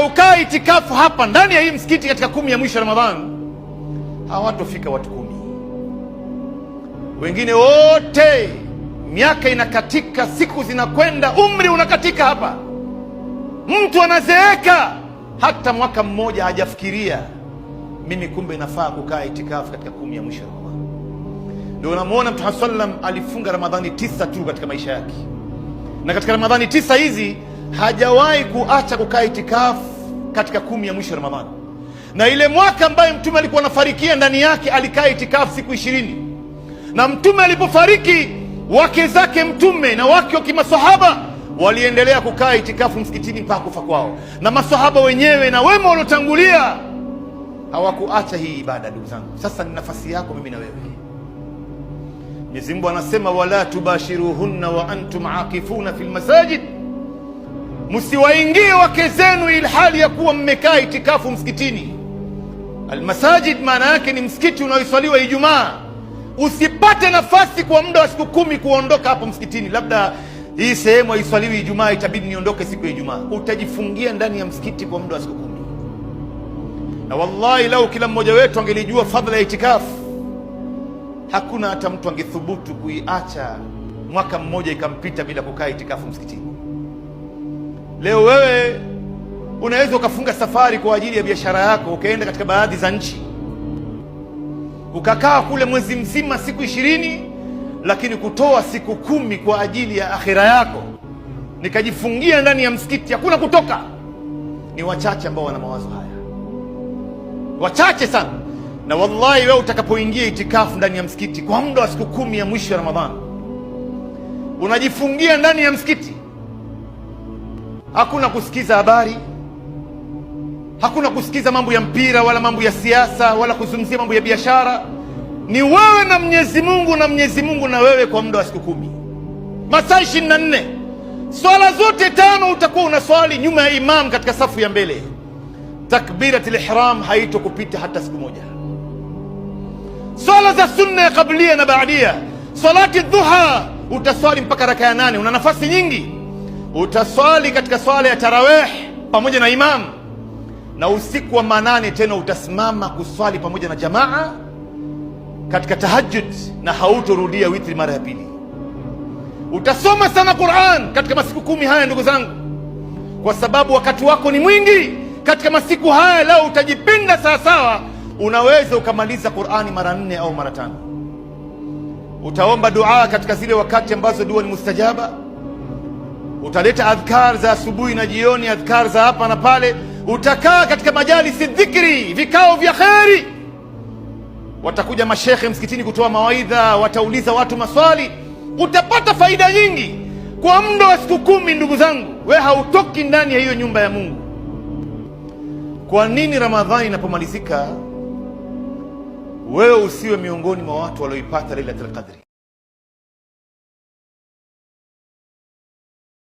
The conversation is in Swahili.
watakaokaa itikafu hapa ndani ya hii msikiti katika 10 ya mwisho ya Ramadhani hawatofika watu 10. Wengine wote miaka inakatika, siku zinakwenda, umri unakatika. Hapa mtu anazeeka, hata mwaka mmoja hajafikiria mimi kumbe nafaa kukaa itikafu katika 10 ya mwisho ya Ramadhani. Ndio unamuona Mtume sallam alifunga Ramadhani 9 tu katika maisha yake, na katika Ramadhani 9 hizi hajawahi kuacha kukaa itikafu katika 10 ya mwisho ya Ramadhani. Na ile mwaka ambaye Mtume alikuwa anafarikia ndani yake alikaa itikafu siku 20. Na Mtume alipofariki, wake zake Mtume na wake wa kimasahaba waliendelea kukaa itikafu msikitini mpaka kufa kwao, na masahaba wenyewe na wema waliotangulia hawakuacha hii ibada. Ndugu zangu, sasa ni nafasi yako mimi na wewe. Mwenyezi Mungu anasema, wala tubashiruhunna wa antum aakifuna fil masajid, msiwaingie wake zenu ilhali ya kuwa mmekaa itikafu msikitini. Almasajid maana yake ni msikiti unaoiswaliwa Ijumaa. Usipate nafasi kwa muda wa siku 10 kuondoka hapo msikitini, labda hii sehemu haiswaliwi Ijumaa, itabidi niondoke siku ya Ijumaa. Utajifungia ndani ya msikiti kwa muda wa siku 10. Na wallahi lau kila mmoja wetu angelijua fadhila ya itikafu, hakuna hata mtu angethubutu kuiacha mwaka mmoja ikampita bila kukaa itikafu msikitini. Leo wewe unaweza ukafunga safari kwa ajili ya biashara yako, ukaenda katika baadhi za nchi, ukakaa kule mwezi mzima, siku 20, lakini kutoa siku 10 kwa ajili ya akhira yako, nikajifungia ndani ya msikiti, hakuna kutoka. Ni wachache ambao wana mawazo haya, wachache sana. Na wallahi wewe utakapoingia itikafu ndani ya msikiti kwa muda wa siku 10 ya mwisho ya Ramadhani, unajifungia ndani ya msikiti, hakuna kusikiza habari, hakuna kusikiza mambo ya mpira wala mambo ya siasa wala kuzungumzia mambo ya biashara. Ni wewe na Mwenyezi Mungu na Mwenyezi Mungu na wewe kwa muda wa siku 10, masaa 24. Swala zote 5 utakuwa unaswali nyuma ya imam katika safu ya mbele. Takbiratul ihram haitokupita hata siku moja. Swala za sunna ya kablia na baadia, salati dhuha utaswali mpaka raka ya 8. Una nafasi nyingi, utaswali katika swala ya tarawih pamoja na imam, na usiku wa manane tena utasimama kuswali pamoja na jamaa katika tahajjud, na hautorudia witri mara ya pili. Utasoma sana Qur'an katika masiku 10 haya ndugu zangu, kwa sababu wakati wako ni mwingi katika masiku haya. Leo utajipinda sawa sawa, unaweza ukamaliza Qur'ani mara 4 au mara 5. Utaomba dua katika zile wakati ambazo dua ni mustajaba. Utaleta adhkar za asubuhi na jioni, adhkar za hapa na pale. Utakaa katika majalisi dhikri, vikao vya kheri. Watakuja mashekhe msikitini kutoa mawaidha, watauliza watu maswali. Utapata faida nyingi kwa muda wa siku 10. Ndugu zangu, we hautoki ndani ya hiyo nyumba ya Mungu. Kwa nini Ramadhani inapomalizika wewe usiwe miongoni mwa watu walioipata Lailatul Qadri?